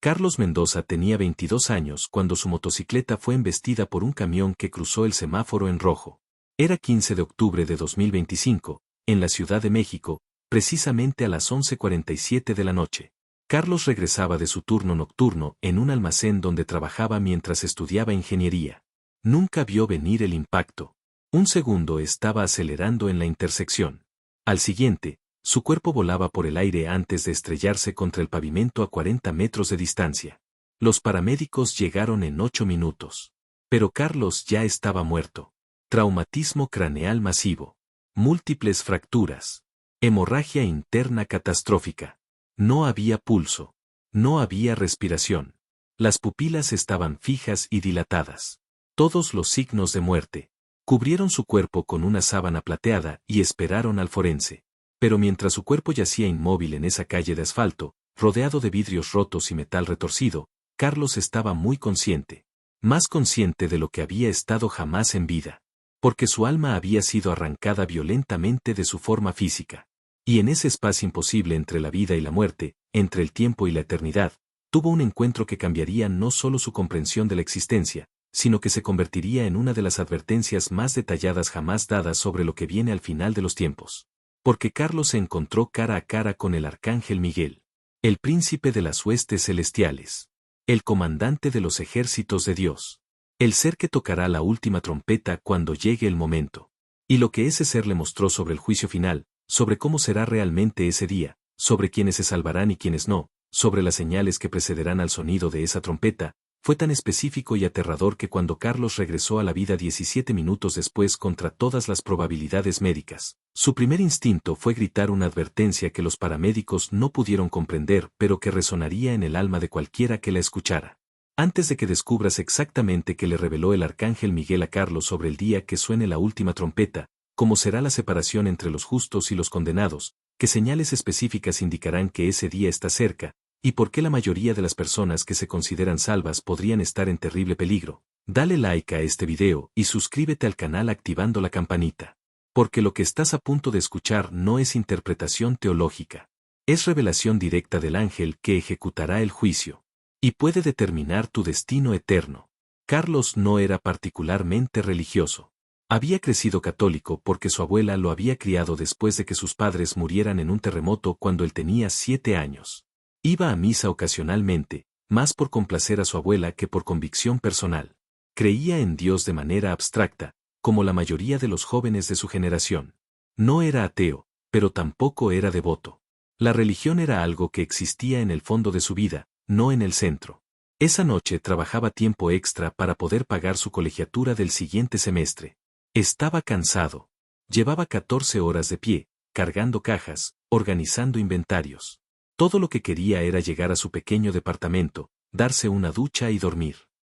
Carlos Mendoza tenía 22 años cuando su motocicleta fue embestida por un camión que cruzó el semáforo en rojo. Era 15 de octubre de 2025, en la Ciudad de México, precisamente a las 11:47 de la noche. Carlos regresaba de su turno nocturno en un almacén donde trabajaba mientras estudiaba ingeniería. Nunca vio venir el impacto. Un segundo estaba acelerando en la intersección. Al siguiente, su cuerpo volaba por el aire antes de estrellarse contra el pavimento a 40 metros de distancia. Los paramédicos llegaron en 8 minutos. Pero Carlos ya estaba muerto. Traumatismo craneal masivo. Múltiples fracturas. Hemorragia interna catastrófica. No había pulso. No había respiración. Las pupilas estaban fijas y dilatadas. Todos los signos de muerte. Cubrieron su cuerpo con una sábana plateada y esperaron al forense. Pero mientras su cuerpo yacía inmóvil en esa calle de asfalto, rodeado de vidrios rotos y metal retorcido, Carlos estaba muy consciente. Más consciente de lo que había estado jamás en vida. Porque su alma había sido arrancada violentamente de su forma física. Y en ese espacio imposible entre la vida y la muerte, entre el tiempo y la eternidad, tuvo un encuentro que cambiaría no solo su comprensión de la existencia, sino que se convertiría en una de las advertencias más detalladas jamás dadas sobre lo que viene al final de los tiempos. Porque Carlos se encontró cara a cara con el arcángel Miguel, el príncipe de las huestes celestiales, el comandante de los ejércitos de Dios, el ser que tocará la última trompeta cuando llegue el momento. Y lo que ese ser le mostró sobre el juicio final, sobre cómo será realmente ese día, sobre quienes se salvarán y quienes no, sobre las señales que precederán al sonido de esa trompeta, fue tan específico y aterrador que cuando Carlos regresó a la vida 17 minutos después contra todas las probabilidades médicas, su primer instinto fue gritar una advertencia que los paramédicos no pudieron comprender pero que resonaría en el alma de cualquiera que la escuchara. Antes de que descubras exactamente qué le reveló el arcángel Miguel a Carlos sobre el día que suene la última trompeta, cómo será la separación entre los justos y los condenados, qué señales específicas indicarán que ese día está cerca, y por qué la mayoría de las personas que se consideran salvas podrían estar en terrible peligro, dale like a este video y suscríbete al canal activando la campanita. Porque lo que estás a punto de escuchar no es interpretación teológica. Es revelación directa del ángel que ejecutará el juicio. Y puede determinar tu destino eterno. Carlos no era particularmente religioso. Había crecido católico porque su abuela lo había criado después de que sus padres murieran en un terremoto cuando él tenía 7 años. Iba a misa ocasionalmente, más por complacer a su abuela que por convicción personal. Creía en Dios de manera abstracta, como la mayoría de los jóvenes de su generación. No era ateo, pero tampoco era devoto. La religión era algo que existía en el fondo de su vida, no en el centro. Esa noche trabajaba tiempo extra para poder pagar su colegiatura del siguiente semestre. Estaba cansado. Llevaba 14 horas de pie, cargando cajas, organizando inventarios. Todo lo que quería era llegar a su pequeño departamento, darse una ducha y dormir.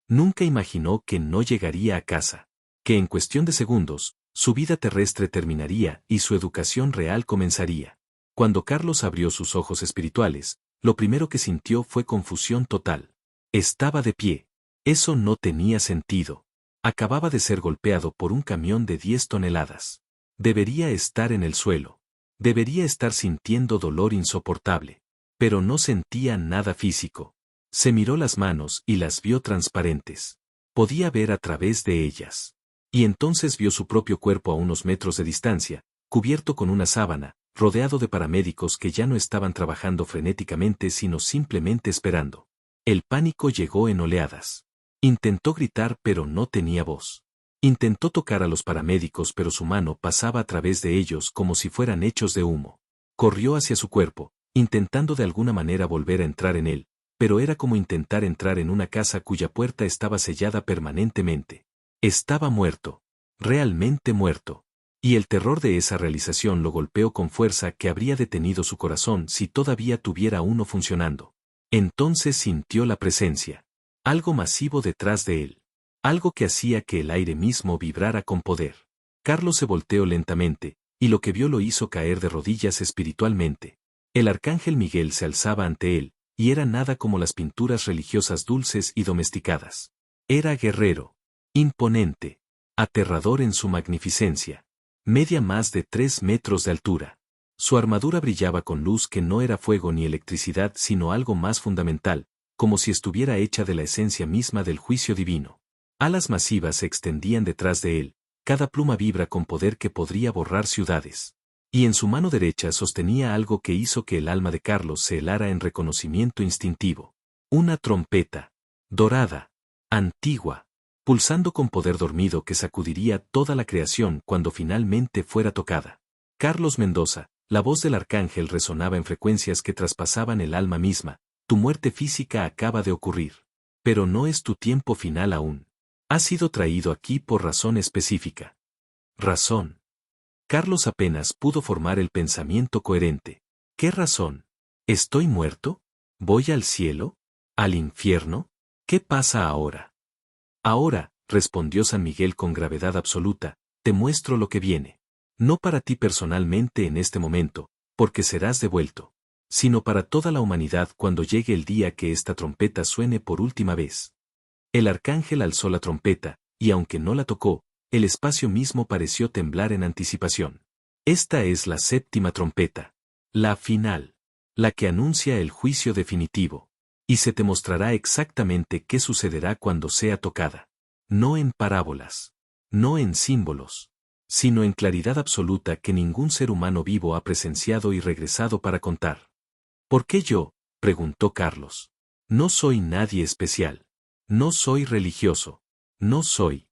Nunca imaginó que no llegaría a casa. Que en cuestión de segundos, su vida terrestre terminaría y su educación real comenzaría. Cuando Carlos abrió sus ojos espirituales, lo primero que sintió fue confusión total. Estaba de pie. Eso no tenía sentido. Acababa de ser golpeado por un camión de 10 toneladas. Debería estar en el suelo. Debería estar sintiendo dolor insoportable. Pero no sentía nada físico. Se miró las manos y las vio transparentes. Podía ver a través de ellas. Y entonces vio su propio cuerpo a unos metros de distancia, cubierto con una sábana, rodeado de paramédicos que ya no estaban trabajando frenéticamente sino simplemente esperando. El pánico llegó en oleadas. Intentó gritar pero no tenía voz. Intentó tocar a los paramédicos pero su mano pasaba a través de ellos como si fueran hechos de humo. Corrió hacia su cuerpo, intentando de alguna manera volver a entrar en él, pero era como intentar entrar en una casa cuya puerta estaba sellada permanentemente. Estaba muerto. Realmente muerto. Y el terror de esa realización lo golpeó con fuerza que habría detenido su corazón si todavía tuviera uno funcionando. Entonces sintió la presencia. Algo masivo detrás de él. Algo que hacía que el aire mismo vibrara con poder. Carlos se volteó lentamente, y lo que vio lo hizo caer de rodillas espiritualmente. El arcángel Miguel se alzaba ante él, y era nada como las pinturas religiosas dulces y domesticadas. Era guerrero. Imponente. Aterrador en su magnificencia. Media más de 3 metros de altura. Su armadura brillaba con luz que no era fuego ni electricidad sino algo más fundamental, como si estuviera hecha de la esencia misma del juicio divino. Alas masivas se extendían detrás de él, cada pluma vibra con poder que podría borrar ciudades. Y en su mano derecha sostenía algo que hizo que el alma de Carlos se helara en reconocimiento instintivo. Una trompeta. Dorada. Antigua. Pulsando con poder dormido que sacudiría toda la creación cuando finalmente fuera tocada. Carlos Mendoza, la voz del arcángel resonaba en frecuencias que traspasaban el alma misma. Tu muerte física acaba de ocurrir. Pero no es tu tiempo final aún. Has sido traído aquí por razón específica. Razón. Carlos apenas pudo formar el pensamiento coherente. ¿Qué razón? ¿Estoy muerto? ¿Voy al cielo? ¿Al infierno? ¿Qué pasa ahora? Ahora, respondió San Miguel con gravedad absoluta, te muestro lo que viene. No para ti personalmente en este momento, porque serás devuelto, sino para toda la humanidad cuando llegue el día que esta trompeta suene por última vez. El arcángel alzó la trompeta, y aunque no la tocó, el espacio mismo pareció temblar en anticipación. Esta es la séptima trompeta. La final. La que anuncia el juicio definitivo. Y se te mostrará exactamente qué sucederá cuando sea tocada. No en parábolas. No en símbolos. Sino en claridad absoluta que ningún ser humano vivo ha presenciado y regresado para contar. ¿Por qué yo? Preguntó Carlos. No soy nadie especial. No soy religioso. No soy.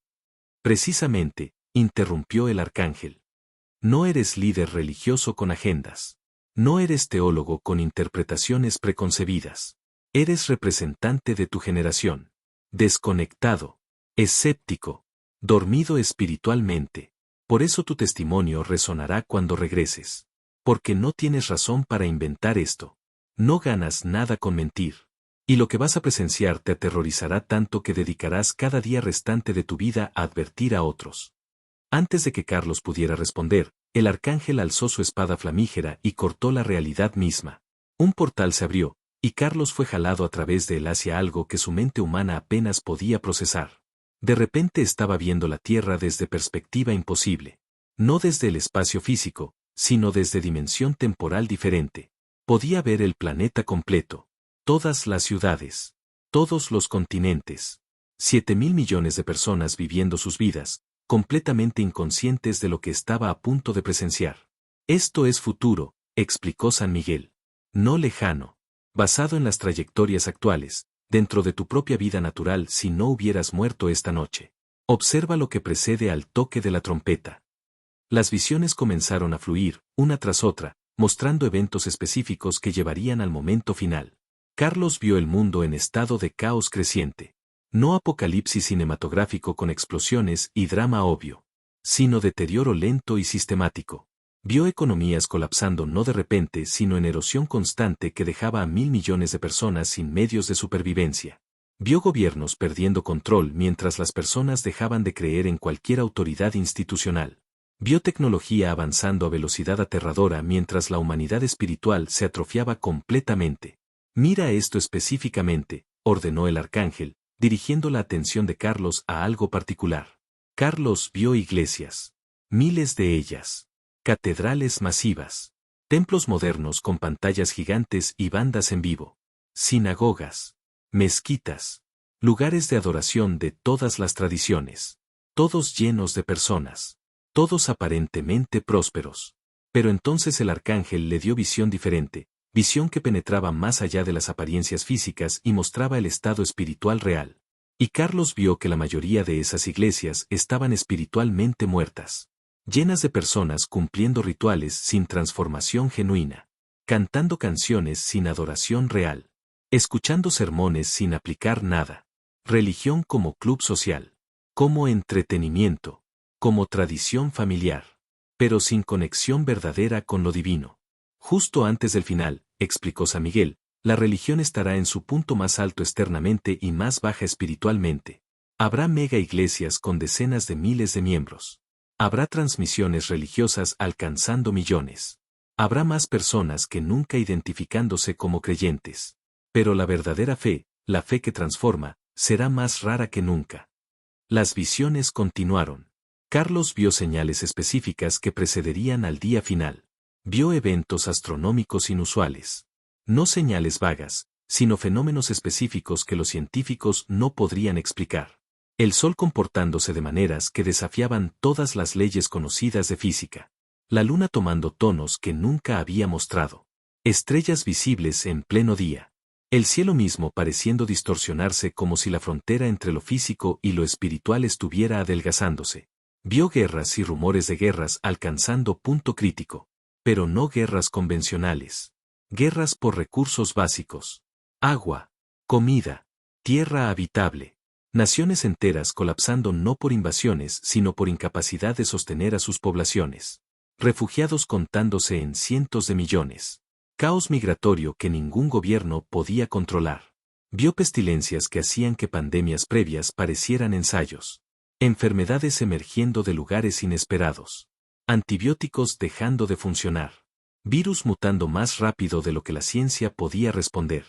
Precisamente, interrumpió el arcángel. No eres líder religioso con agendas. No eres teólogo con interpretaciones preconcebidas. Eres representante de tu generación. Desconectado. Escéptico. Dormido espiritualmente. Por eso tu testimonio resonará cuando regreses. Porque no tienes razón para inventar esto. No ganas nada con mentir. Y lo que vas a presenciar te aterrorizará tanto que dedicarás cada día restante de tu vida a advertir a otros. Antes de que Carlos pudiera responder, el arcángel alzó su espada flamígera y cortó la realidad misma. Un portal se abrió, y Carlos fue jalado a través de él hacia algo que su mente humana apenas podía procesar. De repente estaba viendo la Tierra desde perspectiva imposible. No desde el espacio físico, sino desde dimensión temporal diferente. Podía ver el planeta completo. Todas las ciudades, todos los continentes, 7.000 millones de personas viviendo sus vidas, completamente inconscientes de lo que estaba a punto de presenciar. Esto es futuro, explicó San Miguel. No lejano, basado en las trayectorias actuales, dentro de tu propia vida natural si no hubieras muerto esta noche. Observa lo que precede al toque de la trompeta. Las visiones comenzaron a fluir, una tras otra, mostrando eventos específicos que llevarían al momento final. Carlos vio el mundo en estado de caos creciente. No apocalipsis cinematográfico con explosiones y drama obvio, sino deterioro lento y sistemático. Vio economías colapsando no de repente sino en erosión constante que dejaba a 1.000 millones de personas sin medios de supervivencia. Vio gobiernos perdiendo control mientras las personas dejaban de creer en cualquier autoridad institucional. Vio tecnología avanzando a velocidad aterradora mientras la humanidad espiritual se atrofiaba completamente. Mira esto específicamente, ordenó el arcángel, dirigiendo la atención de Carlos a algo particular. Carlos vio iglesias. Miles de ellas. Catedrales masivas. Templos modernos con pantallas gigantes y bandas en vivo. Sinagogas. Mezquitas. Lugares de adoración de todas las tradiciones. Todos llenos de personas. Todos aparentemente prósperos. Pero entonces el arcángel le dio visión diferente. Visión que penetraba más allá de las apariencias físicas y mostraba el estado espiritual real. Y Carlos vio que la mayoría de esas iglesias estaban espiritualmente muertas. Llenas de personas cumpliendo rituales sin transformación genuina. Cantando canciones sin adoración real. Escuchando sermones sin aplicar nada. Religión como club social. Como entretenimiento. Como tradición familiar. Pero sin conexión verdadera con lo divino. Justo antes del final, explicó San Miguel, la religión estará en su punto más alto externamente y más baja espiritualmente. Habrá mega iglesias con decenas de miles de miembros. Habrá transmisiones religiosas alcanzando millones. Habrá más personas que nunca identificándose como creyentes. Pero la verdadera fe, la fe que transforma, será más rara que nunca. Las visiones continuaron. Carlos vio señales específicas que precederían al día final. Vio eventos astronómicos inusuales. No señales vagas, sino fenómenos específicos que los científicos no podrían explicar. El Sol comportándose de maneras que desafiaban todas las leyes conocidas de física. La Luna tomando tonos que nunca había mostrado. Estrellas visibles en pleno día. El cielo mismo pareciendo distorsionarse como si la frontera entre lo físico y lo espiritual estuviera adelgazándose. Vio guerras y rumores de guerras alcanzando punto crítico. Pero no guerras convencionales. Guerras por recursos básicos. Agua, comida, tierra habitable. Naciones enteras colapsando no por invasiones sino por incapacidad de sostener a sus poblaciones. Refugiados contándose en cientos de millones. Caos migratorio que ningún gobierno podía controlar. Vio pestilencias que hacían que pandemias previas parecieran ensayos. Enfermedades emergiendo de lugares inesperados. Antibióticos dejando de funcionar. Virus mutando más rápido de lo que la ciencia podía responder.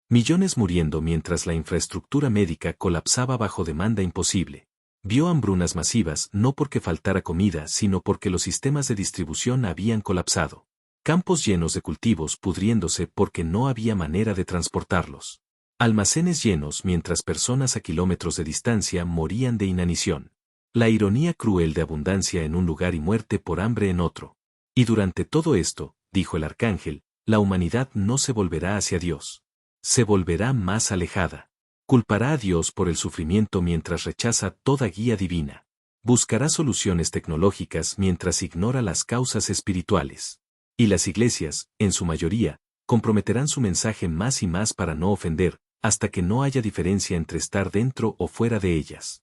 Millones muriendo mientras la infraestructura médica colapsaba bajo demanda imposible. Vio hambrunas masivas no porque faltara comida sino porque los sistemas de distribución habían colapsado. Campos llenos de cultivos pudriéndose porque no había manera de transportarlos. Almacenes llenos mientras personas a kilómetros de distancia morían de inanición. La ironía cruel de abundancia en un lugar y muerte por hambre en otro. Y durante todo esto, dijo el arcángel, la humanidad no se volverá hacia Dios. Se volverá más alejada. Culpará a Dios por el sufrimiento mientras rechaza toda guía divina. Buscará soluciones tecnológicas mientras ignora las causas espirituales. Y las iglesias, en su mayoría, comprometerán su mensaje más y más para no ofender, hasta que no haya diferencia entre estar dentro o fuera de ellas.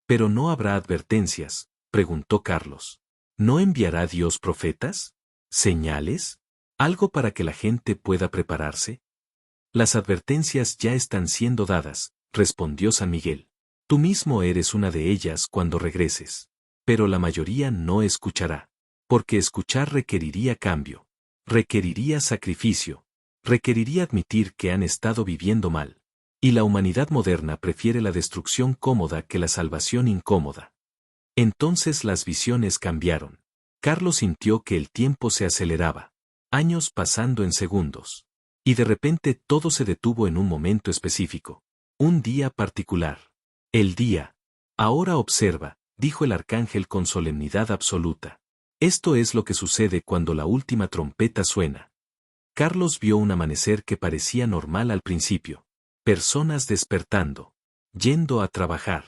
¿Pero no habrá advertencias?, preguntó Carlos. ¿No enviará Dios profetas? ¿Señales? ¿Algo para que la gente pueda prepararse? Las advertencias ya están siendo dadas, respondió San Miguel. Tú mismo eres una de ellas cuando regreses. Pero la mayoría no escuchará. Porque escuchar requeriría cambio. Requeriría sacrificio. Requeriría admitir que han estado viviendo mal. Y la humanidad moderna prefiere la destrucción cómoda que la salvación incómoda. Entonces las visiones cambiaron. Carlos sintió que el tiempo se aceleraba. Años pasando en segundos. Y de repente todo se detuvo en un momento específico. Un día particular. El día. Ahora observa, dijo el arcángel con solemnidad absoluta. Esto es lo que sucede cuando la última trompeta suena. Carlos vio un amanecer que parecía normal al principio. Personas despertando. Yendo a trabajar.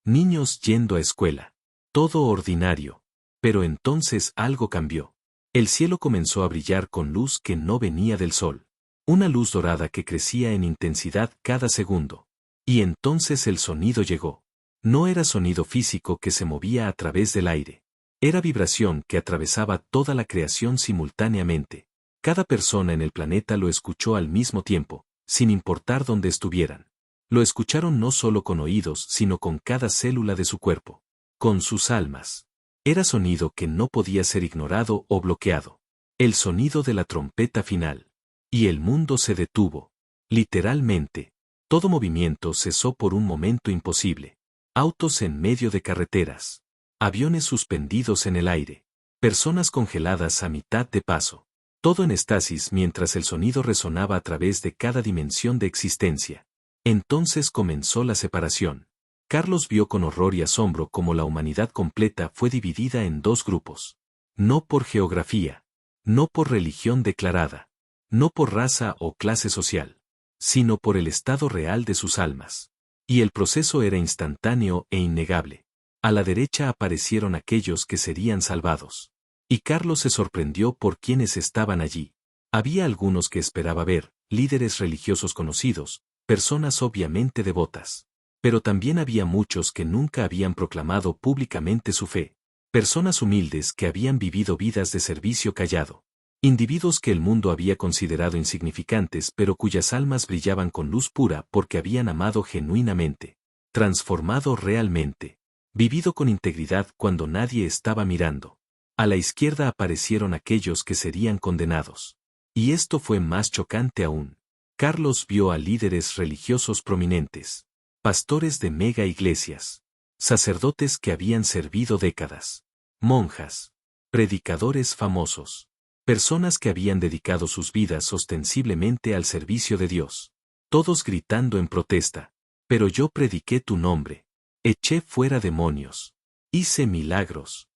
Niños yendo a escuela. Todo ordinario. Pero entonces algo cambió. El cielo comenzó a brillar con luz que no venía del sol. Una luz dorada que crecía en intensidad cada segundo. Y entonces el sonido llegó. No era sonido físico que se movía a través del aire. Era vibración que atravesaba toda la creación simultáneamente. Cada persona en el planeta lo escuchó al mismo tiempo, sin importar dónde estuvieran. Lo escucharon no solo con oídos sino con cada célula de su cuerpo. Con sus almas. Era sonido que no podía ser ignorado o bloqueado. El sonido de la trompeta final. Y el mundo se detuvo. Literalmente. Todo movimiento cesó por un momento imposible. Autos en medio de carreteras. Aviones suspendidos en el aire. Personas congeladas a mitad de paso. Todo en estasis mientras el sonido resonaba a través de cada dimensión de existencia. Entonces comenzó la separación. Carlos vio con horror y asombro cómo la humanidad completa fue dividida en dos grupos. No por geografía. No por religión declarada. No por raza o clase social. Sino por el estado real de sus almas. Y el proceso era instantáneo e innegable. A la derecha aparecieron aquellos que serían salvados. Y Carlos se sorprendió por quienes estaban allí. Había algunos que esperaba ver, líderes religiosos conocidos, personas obviamente devotas. Pero también había muchos que nunca habían proclamado públicamente su fe. Personas humildes que habían vivido vidas de servicio callado. Individuos que el mundo había considerado insignificantes pero cuyas almas brillaban con luz pura porque habían amado genuinamente. Transformado realmente. Vivido con integridad cuando nadie estaba mirando. A la izquierda aparecieron aquellos que serían condenados. Y esto fue más chocante aún. Carlos vio a líderes religiosos prominentes. Pastores de mega iglesias. Sacerdotes que habían servido décadas. Monjas. Predicadores famosos. Personas que habían dedicado sus vidas ostensiblemente al servicio de Dios. Todos gritando en protesta. Pero yo prediqué tu nombre. Eché fuera demonios. Hice milagros.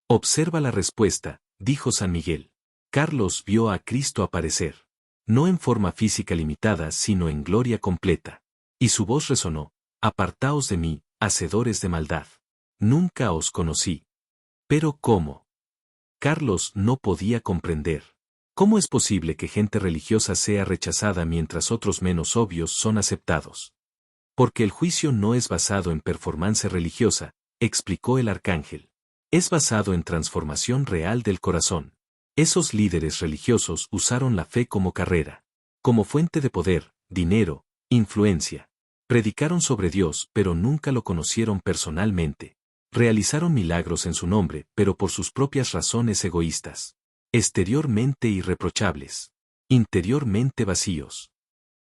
Observa la respuesta, dijo San Miguel. Carlos vio a Cristo aparecer. No en forma física limitada, sino en gloria completa. Y su voz resonó: apartaos de mí, hacedores de maldad. Nunca os conocí. ¿Pero cómo? Carlos no podía comprender. ¿Cómo es posible que gente religiosa sea rechazada mientras otros menos obvios son aceptados? Porque el juicio no es basado en performance religiosa, explicó el arcángel. Es basado en transformación real del corazón. Esos líderes religiosos usaron la fe como carrera, como fuente de poder, dinero, influencia. Predicaron sobre Dios, pero nunca lo conocieron personalmente. Realizaron milagros en su nombre, pero por sus propias razones egoístas. Exteriormente irreprochables. Interiormente vacíos.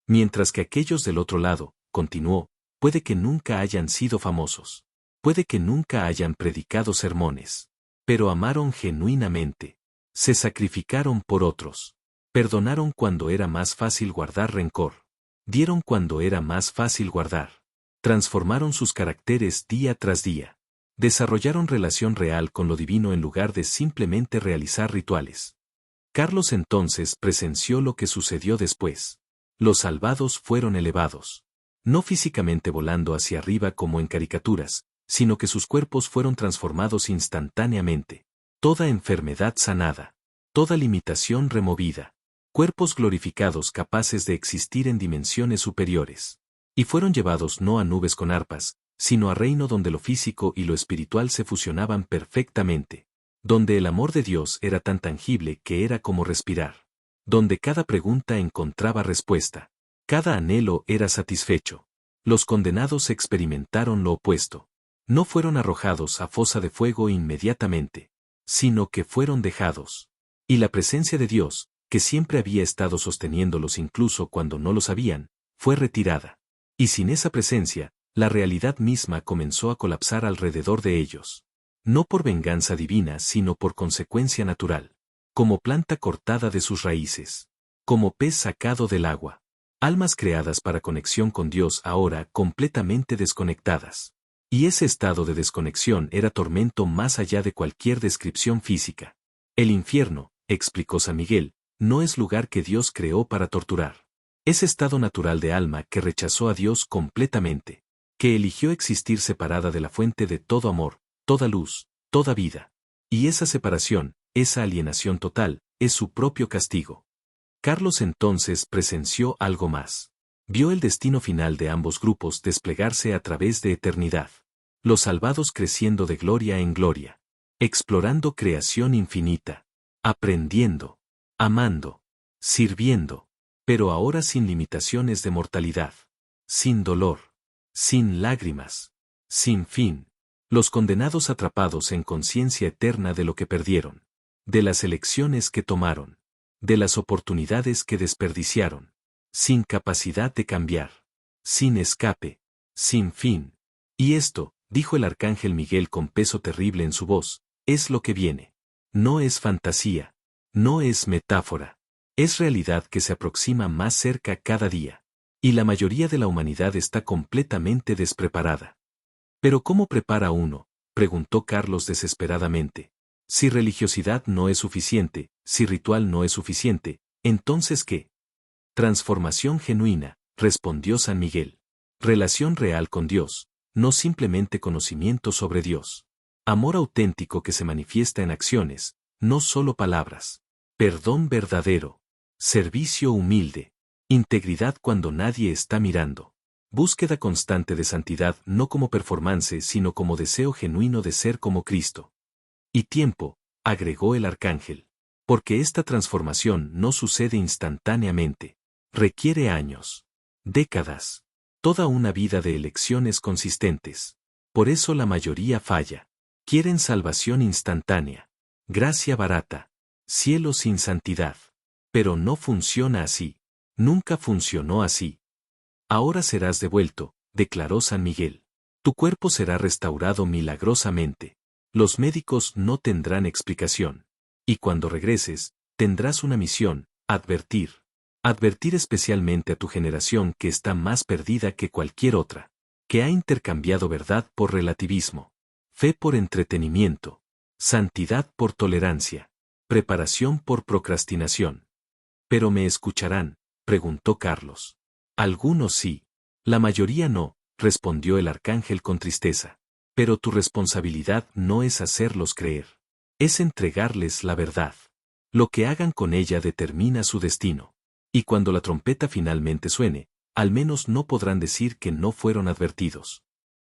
Mientras que aquellos del otro lado, continuó, puede que nunca hayan sido famosos. Puede que nunca hayan predicado sermones. Pero amaron genuinamente. Se sacrificaron por otros. Perdonaron cuando era más fácil guardar rencor. Dieron cuando era más fácil guardar. Transformaron sus caracteres día tras día. Desarrollaron relación real con lo divino en lugar de simplemente realizar rituales. Carlos entonces presenció lo que sucedió después. Los salvados fueron elevados. No físicamente volando hacia arriba como en caricaturas, sino que sus cuerpos fueron transformados instantáneamente. Toda enfermedad sanada. Toda limitación removida. Cuerpos glorificados capaces de existir en dimensiones superiores. Y fueron llevados no a nubes con arpas, sino a reino donde lo físico y lo espiritual se fusionaban perfectamente. Donde el amor de Dios era tan tangible que era como respirar. Donde cada pregunta encontraba respuesta. Cada anhelo era satisfecho. Los condenados experimentaron lo opuesto. No fueron arrojados a fosa de fuego inmediatamente, sino que fueron dejados. Y la presencia de Dios, que siempre había estado sosteniéndolos incluso cuando no lo sabían, fue retirada. Y sin esa presencia, la realidad misma comenzó a colapsar alrededor de ellos. No por venganza divina, sino por consecuencia natural. Como planta cortada de sus raíces. Como pez sacado del agua. Almas creadas para conexión con Dios ahora completamente desconectadas. Y ese estado de desconexión era tormento más allá de cualquier descripción física. El infierno, explicó San Miguel, no es lugar que Dios creó para torturar. Es estado natural de alma que rechazó a Dios completamente. Que eligió existir separada de la fuente de todo amor, toda luz, toda vida. Y esa separación, esa alienación total, es su propio castigo. Carlos entonces presenció algo más. Vio el destino final de ambos grupos desplegarse a través de eternidad. Los salvados creciendo de gloria en gloria. Explorando creación infinita. Aprendiendo. Amando. Sirviendo. Pero ahora sin limitaciones de mortalidad. Sin dolor. Sin lágrimas. Sin fin. Los condenados atrapados en conciencia eterna de lo que perdieron. De las elecciones que tomaron. De las oportunidades que desperdiciaron. Sin capacidad de cambiar. Sin escape. Sin fin. Y esto, dijo el arcángel Miguel con peso terrible en su voz, es lo que viene. No es fantasía. No es metáfora. Es realidad que se aproxima más cerca cada día. Y la mayoría de la humanidad está completamente despreparada. ¿Pero cómo prepara uno?, preguntó Carlos desesperadamente. Si religiosidad no es suficiente, si ritual no es suficiente, ¿entonces qué? Transformación genuina, respondió San Miguel. Relación real con Dios, no simplemente conocimiento sobre Dios. Amor auténtico que se manifiesta en acciones, no solo palabras. Perdón verdadero. Servicio humilde. Integridad cuando nadie está mirando. Búsqueda constante de santidad no como performance sino como deseo genuino de ser como Cristo. Y tiempo, agregó el arcángel. Porque esta transformación no sucede instantáneamente. Requiere años. Décadas. Toda una vida de elecciones consistentes. Por eso la mayoría falla. Quieren salvación instantánea. Gracia barata. Cielo sin santidad. Pero no funciona así. Nunca funcionó así. Ahora serás devuelto, declaró San Miguel. Tu cuerpo será restaurado milagrosamente. Los médicos no tendrán explicación. Y cuando regreses, tendrás una misión, advertir. Advertir especialmente a tu generación que está más perdida que cualquier otra, que ha intercambiado verdad por relativismo, fe por entretenimiento, santidad por tolerancia, preparación por procrastinación. ¿Pero me escucharán?, preguntó Carlos. Algunos sí. La mayoría no, respondió el arcángel con tristeza. Pero tu responsabilidad no es hacerlos creer. Es entregarles la verdad. Lo que hagan con ella determina su destino. Y cuando la trompeta finalmente suene, al menos no podrán decir que no fueron advertidos.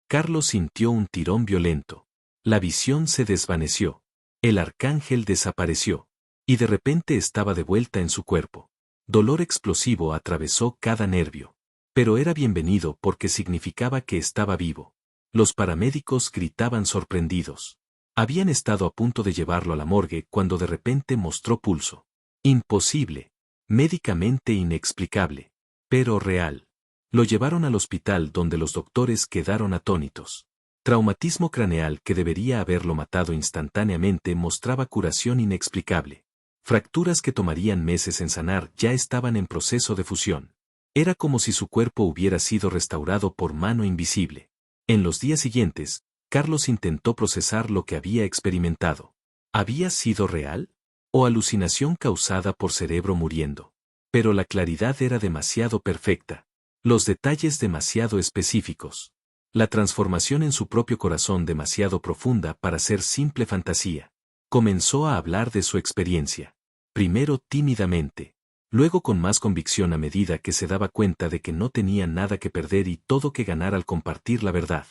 Carlos sintió un tirón violento. La visión se desvaneció. El arcángel desapareció. Y de repente estaba de vuelta en su cuerpo. Dolor explosivo atravesó cada nervio. Pero era bienvenido porque significaba que estaba vivo. Los paramédicos gritaban sorprendidos. Habían estado a punto de llevarlo a la morgue cuando de repente mostró pulso. Imposible. Médicamente inexplicable. Pero real. Lo llevaron al hospital donde los doctores quedaron atónitos. Traumatismo craneal que debería haberlo matado instantáneamente mostraba curación inexplicable. Fracturas que tomarían meses en sanar ya estaban en proceso de fusión. Era como si su cuerpo hubiera sido restaurado por mano invisible. En los días siguientes, Carlos intentó procesar lo que había experimentado. ¿Había sido real? ¿O alucinación causada por cerebro muriendo? Pero la claridad era demasiado perfecta. Los detalles demasiado específicos. La transformación en su propio corazón demasiado profunda para ser simple fantasía. Comenzó a hablar de su experiencia. Primero tímidamente. Luego con más convicción a medida que se daba cuenta de que no tenía nada que perder y todo que ganar al compartir la verdad.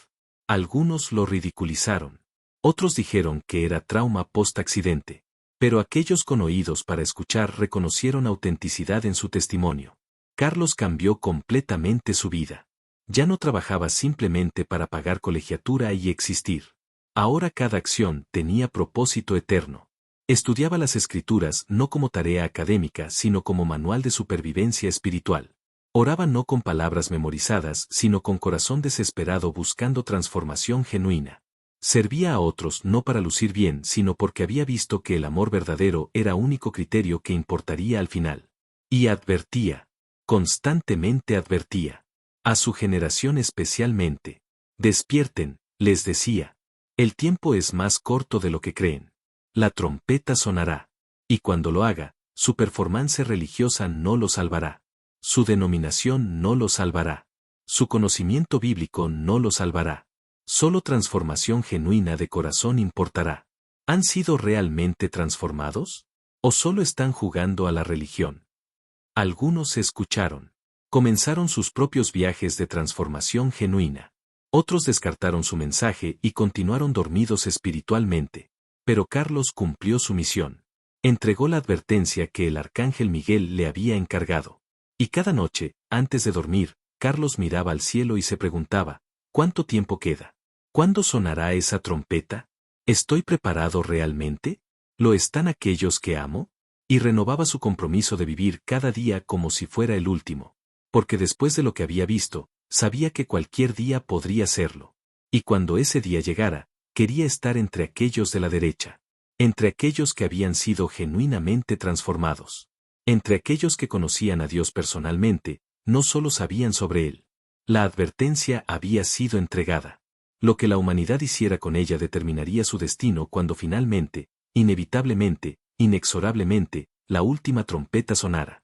Algunos lo ridiculizaron. Otros dijeron que era trauma post-accidente. Pero aquellos con oídos para escuchar reconocieron autenticidad en su testimonio. Carlos cambió completamente su vida. Ya no trabajaba simplemente para pagar colegiatura y existir. Ahora cada acción tenía propósito eterno. Estudiaba las escrituras no como tarea académica sino como manual de supervivencia espiritual. Oraba no con palabras memorizadas sino con corazón desesperado buscando transformación genuina. Servía a otros no para lucir bien sino porque había visto que el amor verdadero era único criterio que importaría al final. Y advertía. Constantemente advertía. A su generación especialmente. Despierten, les decía. El tiempo es más corto de lo que creen. La trompeta sonará. Y cuando lo haga, su performance religiosa no lo salvará. Su denominación no lo salvará. Su conocimiento bíblico no lo salvará. Solo transformación genuina de corazón importará. ¿Han sido realmente transformados? ¿O solo están jugando a la religión? Algunos escucharon. Comenzaron sus propios viajes de transformación genuina. Otros descartaron su mensaje y continuaron dormidos espiritualmente. Pero Carlos cumplió su misión. Entregó la advertencia que el arcángel Miguel le había encargado. Y cada noche, antes de dormir, Carlos miraba al cielo y se preguntaba, ¿cuánto tiempo queda? ¿Cuándo sonará esa trompeta? ¿Estoy preparado realmente? ¿Lo están aquellos que amo? Y renovaba su compromiso de vivir cada día como si fuera el último. Porque después de lo que había visto, sabía que cualquier día podría serlo. Y cuando ese día llegara, quería estar entre aquellos de la derecha. Entre aquellos que habían sido genuinamente transformados. Entre aquellos que conocían a Dios personalmente, no solo sabían sobre Él. La advertencia había sido entregada. Lo que la humanidad hiciera con ella determinaría su destino cuando finalmente, inevitablemente, inexorablemente, la última trompeta sonara.